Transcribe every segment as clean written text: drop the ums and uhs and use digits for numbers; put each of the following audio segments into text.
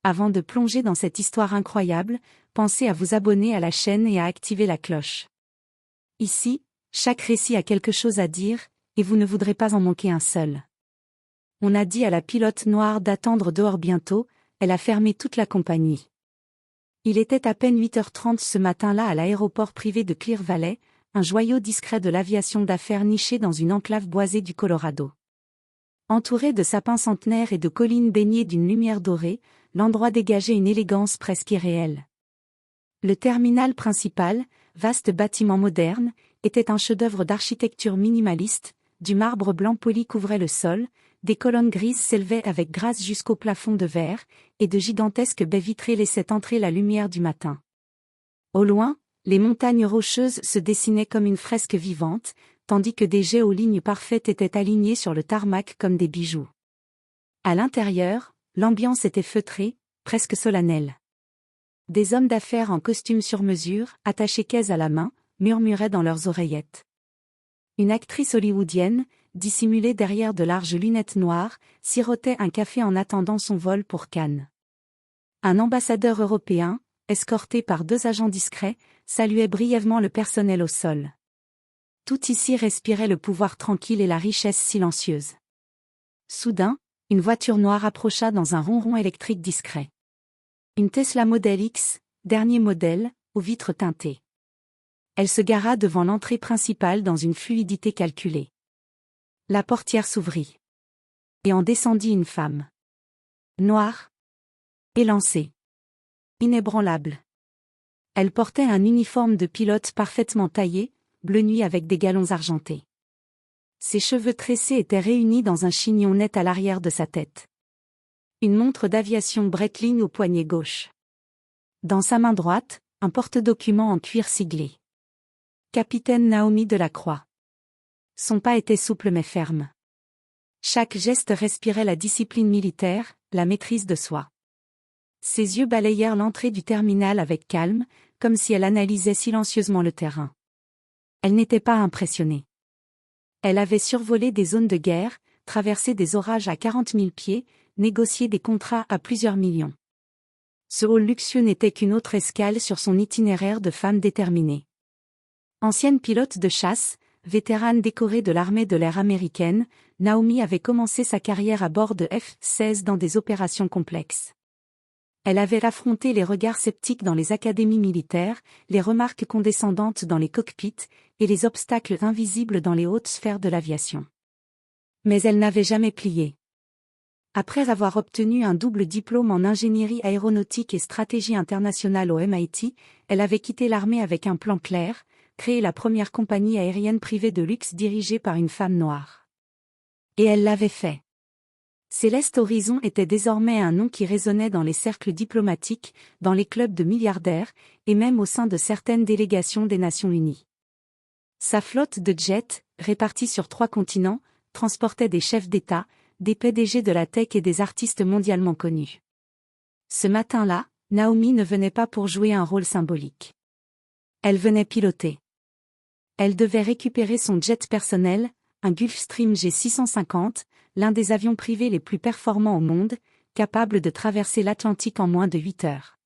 Avant de plonger dans cette histoire incroyable, pensez à vous abonner à la chaîne et à activer la cloche. Ici, chaque récit a quelque chose à dire, et vous ne voudrez pas en manquer un seul. On a dit à la pilote noire d'attendre dehors bientôt, elle a fermé toute la compagnie. Il était à peine 8h30 ce matin-là à l'aéroport privé de Clear Valley, un joyau discret de l'aviation d'affaires niché dans une enclave boisée du Colorado. Entouré de sapins centenaires et de collines baignées d'une lumière dorée, l'endroit dégageait une élégance presque irréelle. Le terminal principal, vaste bâtiment moderne, était un chef-d'œuvre d'architecture minimaliste, du marbre blanc poli couvrait le sol, des colonnes grises s'élevaient avec grâce jusqu'au plafond de verre, et de gigantesques baies vitrées laissaient entrer la lumière du matin. Au loin, les montagnes rocheuses se dessinaient comme une fresque vivante, tandis que des jets aux lignes parfaites étaient alignés sur le tarmac comme des bijoux. À l'intérieur, l'ambiance était feutrée, presque solennelle. Des hommes d'affaires en costume sur mesure, attachés caisse à la main, murmuraient dans leurs oreillettes. Une actrice hollywoodienne, dissimulée derrière de larges lunettes noires, sirotait un café en attendant son vol pour Cannes. Un ambassadeur européen, escorté par 2 agents discrets, saluait brièvement le personnel au sol. Tout ici respirait le pouvoir tranquille et la richesse silencieuse. Soudain, une voiture noire approcha dans un ronron électrique discret. Une Tesla Model X, dernier modèle, aux vitres teintées. Elle se gara devant l'entrée principale dans une fluidité calculée. La portière s'ouvrit. Et en descendit une femme. Noire. Élancée. Inébranlable. Elle portait un uniforme de pilote parfaitement taillé, bleu nuit avec des galons argentés. Ses cheveux tressés étaient réunis dans un chignon net à l'arrière de sa tête. Une montre d'aviation Breitling au poignet gauche. Dans sa main droite, un porte-documents en cuir siglé. Capitaine Naomi Delacroix. Son pas était souple mais ferme. Chaque geste respirait la discipline militaire, la maîtrise de soi. Ses yeux balayèrent l'entrée du terminal avec calme, comme si elle analysait silencieusement le terrain. Elle n'était pas impressionnée. Elle avait survolé des zones de guerre, traversé des orages à 40 000 pieds, négocié des contrats à plusieurs millions. Ce hall luxueux n'était qu'une autre escale sur son itinéraire de femme déterminée. Ancienne pilote de chasse, vétérane décorée de l'armée de l'air américaine, Naomi avait commencé sa carrière à bord de F-16 dans des opérations complexes. Elle avait affronté les regards sceptiques dans les académies militaires, les remarques condescendantes dans les cockpits, et les obstacles invisibles dans les hautes sphères de l'aviation. Mais elle n'avait jamais plié. Après avoir obtenu un double diplôme en ingénierie aéronautique et stratégie internationale au MIT, elle avait quitté l'armée avec un plan clair, créer la première compagnie aérienne privée de luxe dirigée par une femme noire. Et elle l'avait fait. Céleste Horizon était désormais un nom qui résonnait dans les cercles diplomatiques, dans les clubs de milliardaires, et même au sein de certaines délégations des Nations Unies. Sa flotte de jets, répartie sur 3 continents, transportait des chefs d'État, des PDG de la tech et des artistes mondialement connus. Ce matin-là, Naomi ne venait pas pour jouer un rôle symbolique. Elle venait piloter. Elle devait récupérer son jet personnel, un Gulfstream G650, l'un des avions privés les plus performants au monde, capable de traverser l'Atlantique en moins de 8 heures.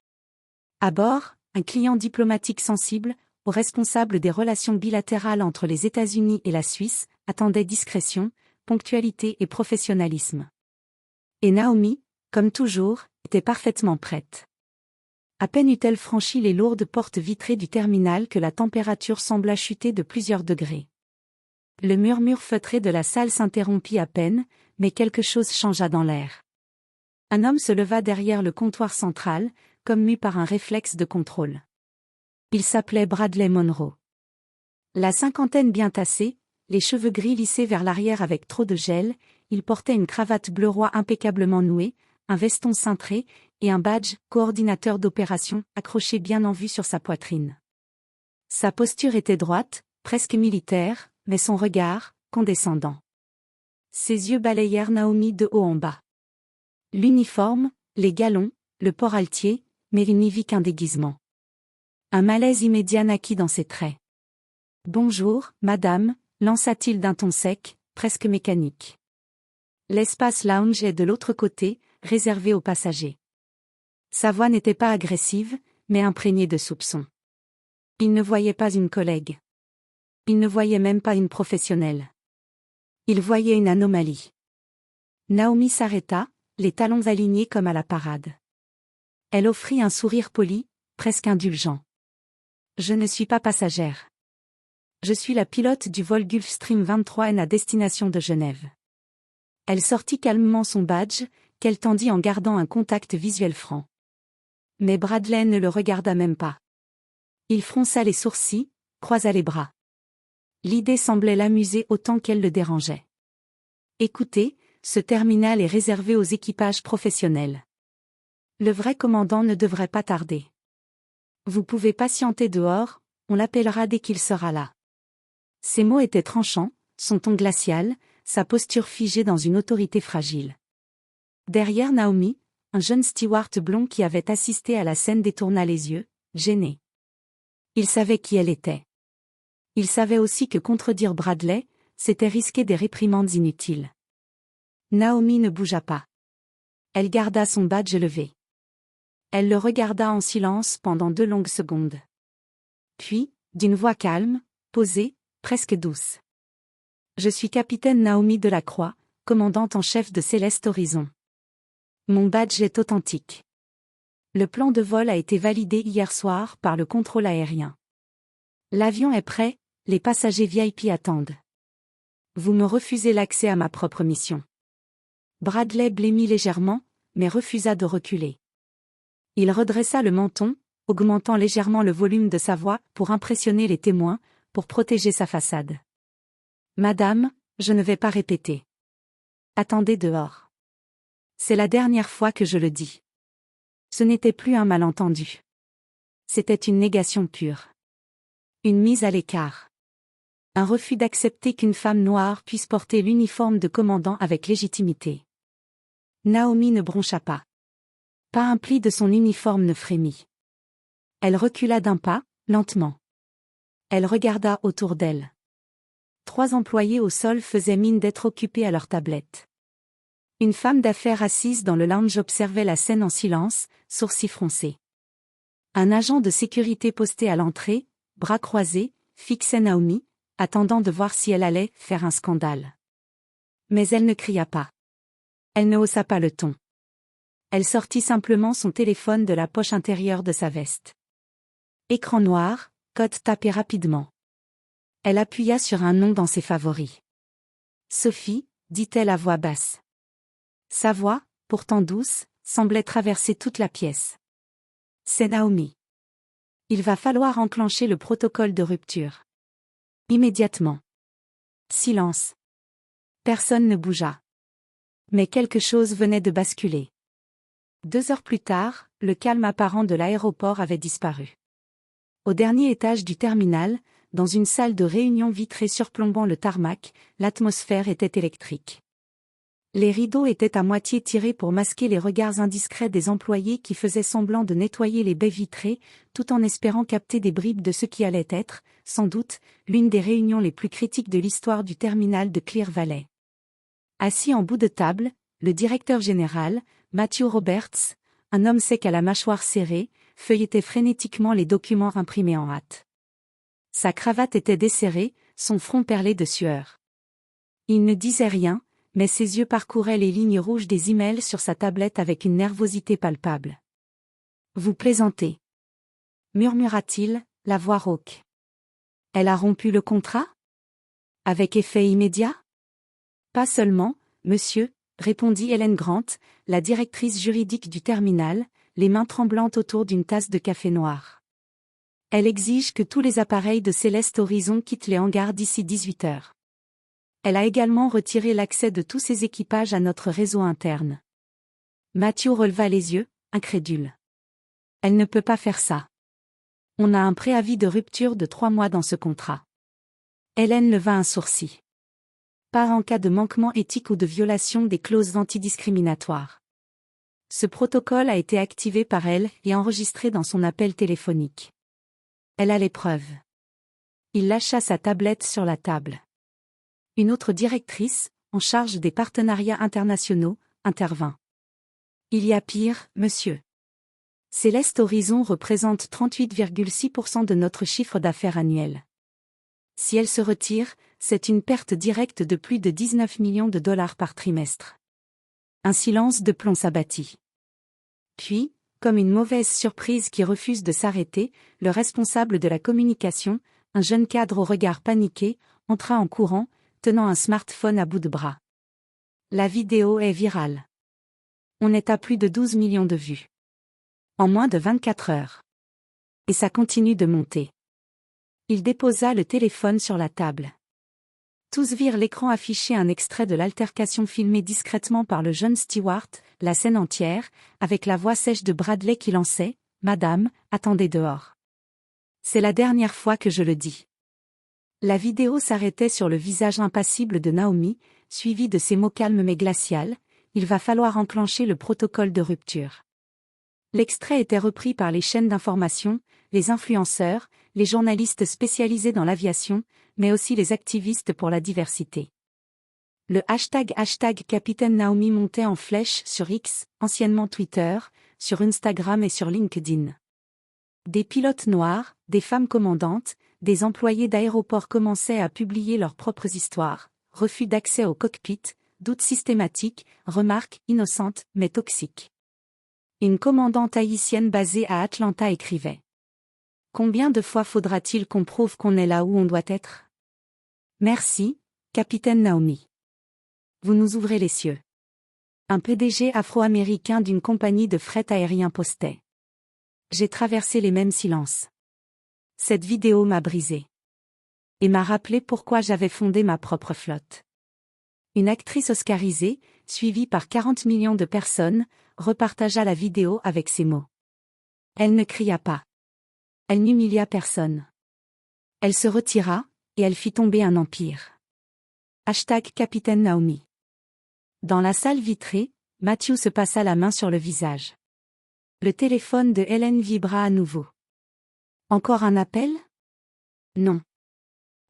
À bord, un client diplomatique sensible, au responsable des relations bilatérales entre les États-Unis et la Suisse, attendait discrétion, ponctualité et professionnalisme. Et Naomi, comme toujours, était parfaitement prête. À peine eut-elle franchi les lourdes portes vitrées du terminal que la température sembla chuter de plusieurs degrés. Le murmure feutré de la salle s'interrompit à peine, mais quelque chose changea dans l'air. Un homme se leva derrière le comptoir central, comme mu par un réflexe de contrôle. Il s'appelait Bradley Monroe. La cinquantaine bien tassée, les cheveux gris lissés vers l'arrière avec trop de gel, il portait une cravate bleu roi impeccablement nouée, un veston cintré, et un badge, coordinateur d'opération, accroché bien en vue sur sa poitrine. Sa posture était droite, presque militaire, mais son regard, condescendant. Ses yeux balayèrent Naomi de haut en bas. L'uniforme, les galons, le port altier, mais il n'y vit qu'un déguisement. Un malaise immédiat naquit dans ses traits. « Bonjour, madame », lança-t-il d'un ton sec, presque mécanique. L'espace lounge est de l'autre côté, réservé aux passagers. Sa voix n'était pas agressive, mais imprégnée de soupçons. Il ne voyait pas une collègue. Il ne voyait même pas une professionnelle. Il voyait une anomalie. Naomi s'arrêta, les talons alignés comme à la parade. Elle offrit un sourire poli, presque indulgent. Je ne suis pas passagère. Je suis la pilote du vol Gulfstream 23N à destination de Genève. Elle sortit calmement son badge, qu'elle tendit en gardant un contact visuel franc. Mais Bradley ne le regarda même pas. Il fronça les sourcils, croisa les bras. L'idée semblait l'amuser autant qu'elle le dérangeait. Écoutez, ce terminal est réservé aux équipages professionnels. Le vrai commandant ne devrait pas tarder. Vous pouvez patienter dehors, on l'appellera dès qu'il sera là. Ses mots étaient tranchants, son ton glacial, sa posture figée dans une autorité fragile. Derrière Naomi, un jeune steward blond qui avait assisté à la scène détourna les yeux, gêné. Il savait qui elle était. Il savait aussi que contredire Bradley, c'était risquer des réprimandes inutiles. Naomi ne bougea pas. Elle garda son badge levé. Elle le regarda en silence pendant 2 longues secondes. Puis, d'une voix calme, posée, presque douce. Je suis capitaine Naomi Delacroix, commandante en chef de Céleste Horizon. Mon badge est authentique. Le plan de vol a été validé hier soir par le contrôle aérien. L'avion est prêt, les passagers VIP attendent. Vous me refusez l'accès à ma propre mission. Bradley blêmit légèrement, mais refusa de reculer. Il redressa le menton, augmentant légèrement le volume de sa voix pour impressionner les témoins, pour protéger sa façade. Madame, je ne vais pas répéter. Attendez dehors. C'est la dernière fois que je le dis. Ce n'était plus un malentendu. C'était une négation pure. Une mise à l'écart. Un refus d'accepter qu'une femme noire puisse porter l'uniforme de commandant avec légitimité. Naomi ne broncha pas. Pas un pli de son uniforme ne frémit. Elle recula d'un pas, lentement. Elle regarda autour d'elle. 3 employés au sol faisaient mine d'être occupés à leur tablette. Une femme d'affaires assise dans le lounge observait la scène en silence, sourcils froncés. Un agent de sécurité posté à l'entrée, bras croisés, fixait Naomi, attendant de voir si elle allait faire un scandale. Mais elle ne cria pas. Elle ne haussa pas le ton. Elle sortit simplement son téléphone de la poche intérieure de sa veste. Écran noir, code tapé rapidement. Elle appuya sur un nom dans ses favoris. Sophie, dit-elle à voix basse. Sa voix, pourtant douce, semblait traverser toute la pièce. C'est Naomi. Il va falloir enclencher le protocole de rupture. Immédiatement. Silence. Personne ne bougea. Mais quelque chose venait de basculer. 2 heures plus tard, le calme apparent de l'aéroport avait disparu. Au dernier étage du terminal, dans une salle de réunion vitrée surplombant le tarmac, l'atmosphère était électrique. Les rideaux étaient à moitié tirés pour masquer les regards indiscrets des employés qui faisaient semblant de nettoyer les baies vitrées, tout en espérant capter des bribes de ce qui allait être, sans doute, l'une des réunions les plus critiques de l'histoire du terminal de Clear Valley. Assis en bout de table, le directeur général, Matthew Roberts, un homme sec à la mâchoire serrée, feuilletait frénétiquement les documents imprimés en hâte. Sa cravate était desserrée, son front perlé de sueur. Il ne disait rien, mais ses yeux parcouraient les lignes rouges des emails sur sa tablette avec une nervosité palpable. « Vous plaisantez » murmura-t-il, la voix rauque. « Elle a rompu le contrat ? Avec effet immédiat ? » Pas seulement, monsieur, répondit Helen Grant, la directrice juridique du terminal, les mains tremblantes autour d'une tasse de café noir. Elle exige que tous les appareils de Céleste Horizon quittent les hangars d'ici 18 heures. Elle a également retiré l'accès de tous ses équipages à notre réseau interne. Matthew releva les yeux, incrédule. Elle ne peut pas faire ça. On a un préavis de rupture de 3 mois dans ce contrat. Hélène leva un sourcil. Pas en cas de manquement éthique ou de violation des clauses antidiscriminatoires. Ce protocole a été activé par elle et enregistré dans son appel téléphonique. Elle a les preuves. Il lâcha sa tablette sur la table. Une autre directrice, en charge des partenariats internationaux, intervint. Il y a pire, monsieur. Céleste Horizon représente 38,6% de notre chiffre d'affaires annuel. Si elle se retire, c'est une perte directe de plus de 19 millions de dollars par trimestre. Un silence de plomb s'abattit. Puis, comme une mauvaise surprise qui refuse de s'arrêter, le responsable de la communication, un jeune cadre au regard paniqué, entra en courant, tenant un smartphone à bout de bras. La vidéo est virale. On est à plus de 12 millions de vues. En moins de 24 heures. Et ça continue de monter. Il déposa le téléphone sur la table. Tous virent l'écran afficher un extrait de l'altercation filmée discrètement par le jeune Stewart, la scène entière, avec la voix sèche de Bradley qui lançait « Madame, attendez dehors. C'est la dernière fois que je le dis. » La vidéo s'arrêtait sur le visage impassible de Naomi, suivi de ces mots calmes mais glacials « Il va falloir enclencher le protocole de rupture. » L'extrait était repris par les chaînes d'information, les influenceurs, les journalistes spécialisés dans l'aviation, mais aussi les activistes pour la diversité. Le hashtag Capitaine Naomi montait en flèche sur X, anciennement Twitter, sur Instagram et sur LinkedIn. Des pilotes noirs, des femmes commandantes, des employés d'aéroports commençaient à publier leurs propres histoires, refus d'accès au cockpit, doutes systématiques, remarques innocentes mais toxiques. Une commandante haïtienne basée à Atlanta écrivait: « Combien de fois faudra-t-il qu'on prouve qu'on est là où on doit être ? Merci, capitaine Naomi. Vous nous ouvrez les cieux. » Un PDG afro-américain d'une compagnie de fret aérien postait: « J'ai traversé les mêmes silences. Cette vidéo m'a brisé. Et m'a rappelé pourquoi j'avais fondé ma propre flotte. » Une actrice oscarisée, suivie par 40 millions de personnes, repartagea la vidéo avec ces mots. Elle ne cria pas. Elle n'humilia personne. Elle se retira, et elle fit tomber un empire. Hashtag Capitaine Naomi. Dans la salle vitrée, Matthew se passa la main sur le visage. Le téléphone de Hélène vibra à nouveau. Encore un appel ? Non.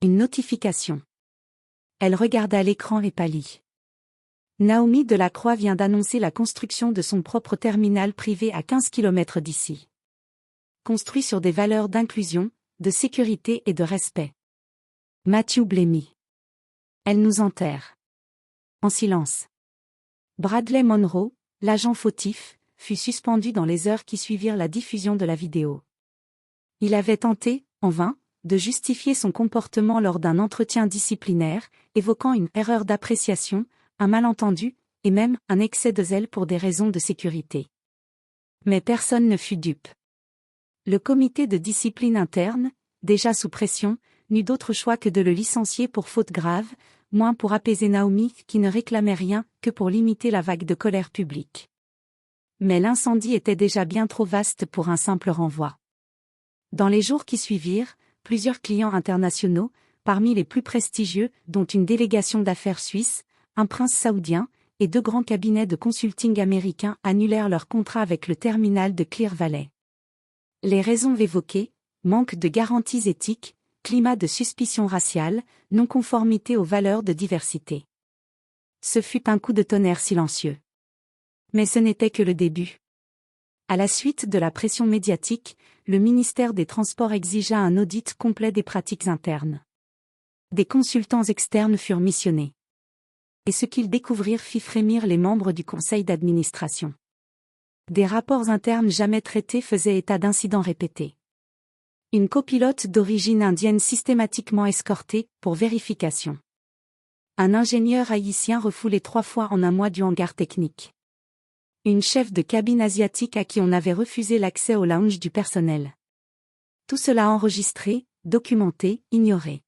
Une notification. Elle regarda l'écran et pâlit. Naomi Delacroix vient d'annoncer la construction de son propre terminal privé à 15 km d'ici. Construit sur des valeurs d'inclusion, de sécurité et de respect. Matthew blêmit. Elle nous enterre. En silence. Bradley Monroe, l'agent fautif, fut suspendu dans les heures qui suivirent la diffusion de la vidéo. Il avait tenté, en vain, de justifier son comportement lors d'un entretien disciplinaire, évoquant une erreur d'appréciation, un malentendu, et même un excès de zèle pour des raisons de sécurité. Mais personne ne fut dupe. Le comité de discipline interne, déjà sous pression, n'eut d'autre choix que de le licencier pour faute grave, moins pour apaiser Naomi qui ne réclamait rien que pour limiter la vague de colère publique. Mais l'incendie était déjà bien trop vaste pour un simple renvoi. Dans les jours qui suivirent, plusieurs clients internationaux, parmi les plus prestigieux, dont une délégation d'affaires suisse, un prince saoudien, et 2 grands cabinets de consulting américains annulèrent leur contrat avec le terminal de Clear Valley. Les raisons évoquées, manque de garanties éthiques, climat de suspicion raciale, non-conformité aux valeurs de diversité. Ce fut un coup de tonnerre silencieux. Mais ce n'était que le début. À la suite de la pression médiatique, le ministère des Transports exigea un audit complet des pratiques internes. Des consultants externes furent missionnés. Et ce qu'ils découvrirent fit frémir les membres du conseil d'administration. Des rapports internes jamais traités faisaient état d'incidents répétés. Une copilote d'origine indienne systématiquement escortée, pour vérification. Un ingénieur haïtien refoulé 3 fois en un mois du hangar technique. Une chef de cabine asiatique à qui on avait refusé l'accès au lounge du personnel. Tout cela enregistré, documenté, ignoré.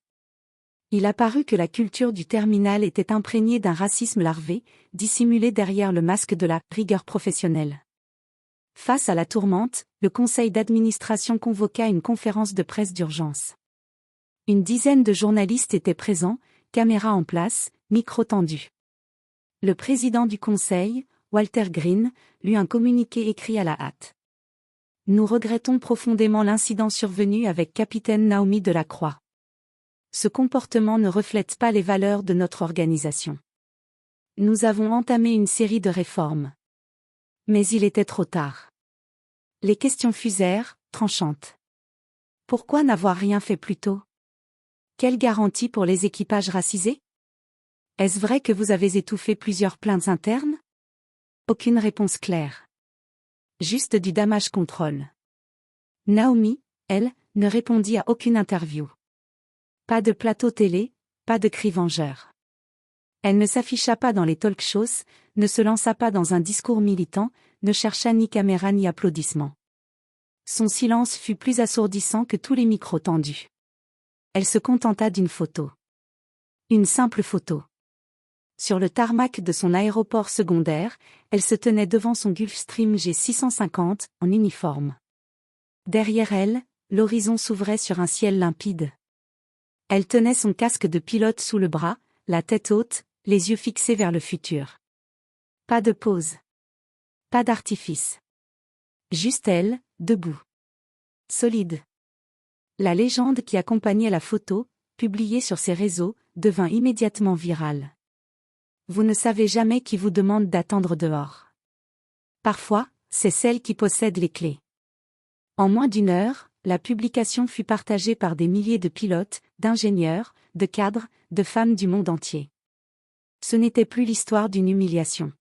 Il apparut que la culture du terminal était imprégnée d'un racisme larvé, dissimulé derrière le masque de la rigueur professionnelle. Face à la tourmente, le conseil d'administration convoqua une conférence de presse d'urgence. Une dizaine de journalistes étaient présents, caméras en place, micros tendus. Le président du conseil, Walter Green, lut un communiqué écrit à la hâte. « Nous regrettons profondément l'incident survenu avec capitaine Naomi Delacroix. Ce comportement ne reflète pas les valeurs de notre organisation. Nous avons entamé une série de réformes. Mais il était trop tard. Les questions fusèrent, tranchantes. Pourquoi n'avoir rien fait plus tôt? Quelle garantie pour les équipages racisés? Est-ce vrai que vous avez étouffé plusieurs plaintes internes? Aucune réponse claire. Juste du damage control. Naomi, elle, ne répondit à aucune interview. Pas de plateau télé, pas de cri vengeur. Elle ne s'afficha pas dans les talk-shows, ne se lança pas dans un discours militant, ne chercha ni caméra ni applaudissements. Son silence fut plus assourdissant que tous les micros tendus. Elle se contenta d'une photo. Une simple photo. Sur le tarmac de son aéroport secondaire, elle se tenait devant son Gulfstream G650, en uniforme. Derrière elle, l'horizon s'ouvrait sur un ciel limpide. Elle tenait son casque de pilote sous le bras, la tête haute, les yeux fixés vers le futur. Pas de pause. Pas d'artifice. Juste elle, debout. Solide. La légende qui accompagnait la photo, publiée sur ses réseaux, devint immédiatement virale. Vous ne savez jamais qui vous demande d'attendre dehors. Parfois, c'est celle qui possède les clés. En moins d'une heure, la publication fut partagée par des milliers de pilotes, d'ingénieurs, de cadres, de femmes du monde entier. Ce n'était plus l'histoire d'une humiliation.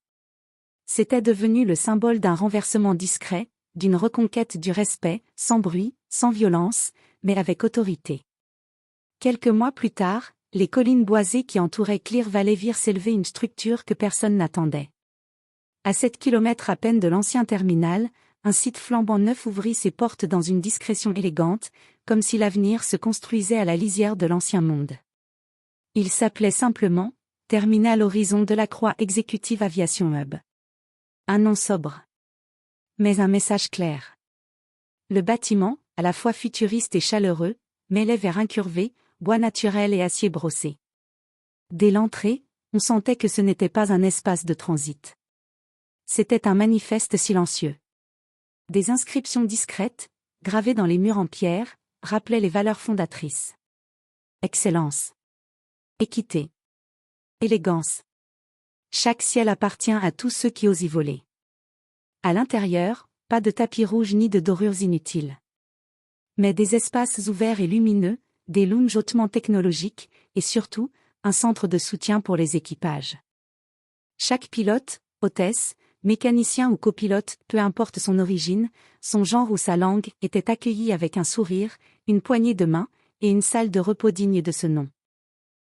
C'était devenu le symbole d'un renversement discret, d'une reconquête du respect, sans bruit, sans violence, mais avec autorité. Quelques mois plus tard, les collines boisées qui entouraient Clear Valley virent s'élever une structure que personne n'attendait. À 7 kilomètres à peine de l'ancien terminal, un site flambant neuf ouvrit ses portes dans une discrétion élégante, comme si l'avenir se construisait à la lisière de l'ancien monde. Il s'appelait simplement Terminal Horizon Delacroix Executive Aviation Hub. Un nom sobre. Mais un message clair. Le bâtiment, à la fois futuriste et chaleureux, mêlait vers incurvé, bois naturel et acier brossé. Dès l'entrée, on sentait que ce n'était pas un espace de transit. C'était un manifeste silencieux. Des inscriptions discrètes, gravées dans les murs en pierre, rappelaient les valeurs fondatrices. Excellence. Équité. Élégance. Chaque ciel appartient à tous ceux qui osent y voler. À l'intérieur, pas de tapis rouge ni de dorures inutiles. Mais des espaces ouverts et lumineux, des lounges hautement technologiques, et surtout, un centre de soutien pour les équipages. Chaque pilote, hôtesse, mécanicien ou copilote, peu importe son origine, son genre ou sa langue, était accueilli avec un sourire, une poignée de main, et une salle de repos digne de ce nom.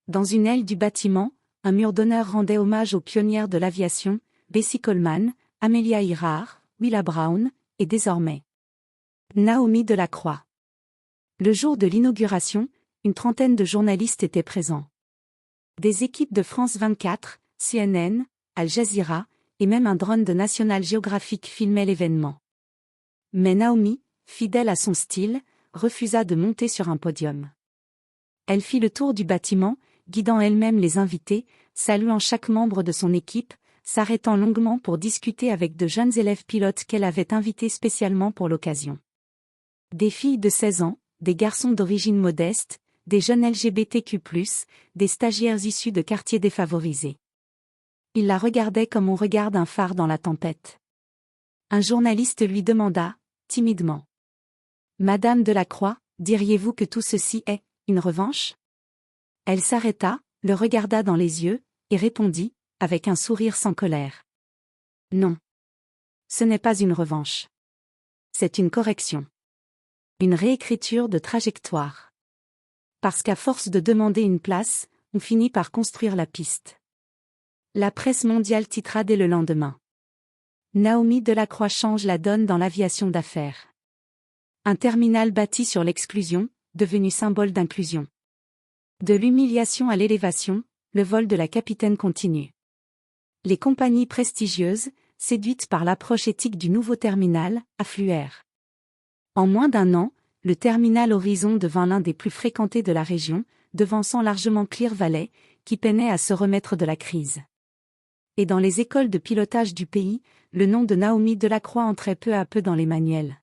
Dans une aile du bâtiment, un mur d'honneur rendait hommage aux pionnières de l'aviation, Bessie Coleman, Amelia Earhart, Willa Brown, et désormais Naomi Delacroix. Le jour de l'inauguration, une trentaine de journalistes étaient présents. Des équipes de France 24, CNN, Al Jazeera, et même un drone de National Geographic filmait l'événement. Mais Naomi, fidèle à son style, refusa de monter sur un podium. Elle fit le tour du bâtiment, guidant elle-même les invités, saluant chaque membre de son équipe, s'arrêtant longuement pour discuter avec de jeunes élèves pilotes qu'elle avait invités spécialement pour l'occasion. Des filles de 16 ans, des garçons d'origine modeste, des jeunes LGBTQ+, des stagiaires issus de quartiers défavorisés. Il la regardait comme on regarde un phare dans la tempête. Un journaliste lui demanda, timidement. « Madame Delacroix, diriez-vous que tout ceci est une revanche ?» Elle s'arrêta, le regarda dans les yeux, et répondit, avec un sourire sans colère. « Non. Ce n'est pas une revanche. C'est une correction. Une réécriture de trajectoire. Parce qu'à force de demander une place, on finit par construire la piste. » La presse mondiale titra dès le lendemain. Naomi Delacroix change la donne dans l'aviation d'affaires. Un terminal bâti sur l'exclusion, devenu symbole d'inclusion. De l'humiliation à l'élévation, le vol de la capitaine continue. Les compagnies prestigieuses, séduites par l'approche éthique du nouveau terminal, affluèrent. En moins d'un an, le terminal Horizon devint l'un des plus fréquentés de la région, devançant largement Clear Valley, qui peinait à se remettre de la crise. Et dans les écoles de pilotage du pays, le nom de Naomi Delacroix entrait peu à peu dans les manuels.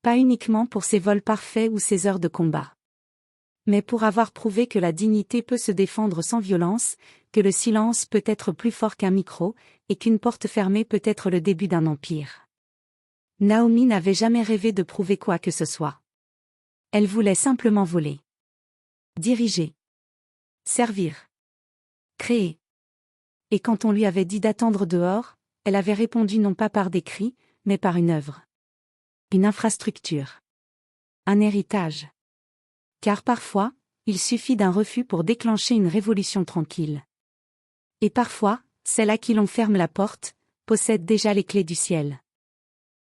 Pas uniquement pour ses vols parfaits ou ses heures de combat. Mais pour avoir prouvé que la dignité peut se défendre sans violence, que le silence peut être plus fort qu'un micro, et qu'une porte fermée peut être le début d'un empire. Naomi n'avait jamais rêvé de prouver quoi que ce soit. Elle voulait simplement voler. Diriger. Servir. Créer. Et quand on lui avait dit d'attendre dehors, elle avait répondu non pas par des cris, mais par une œuvre. Une infrastructure. Un héritage. Car parfois, il suffit d'un refus pour déclencher une révolution tranquille. Et parfois, celle à qui l'on ferme la porte, possède déjà les clés du ciel.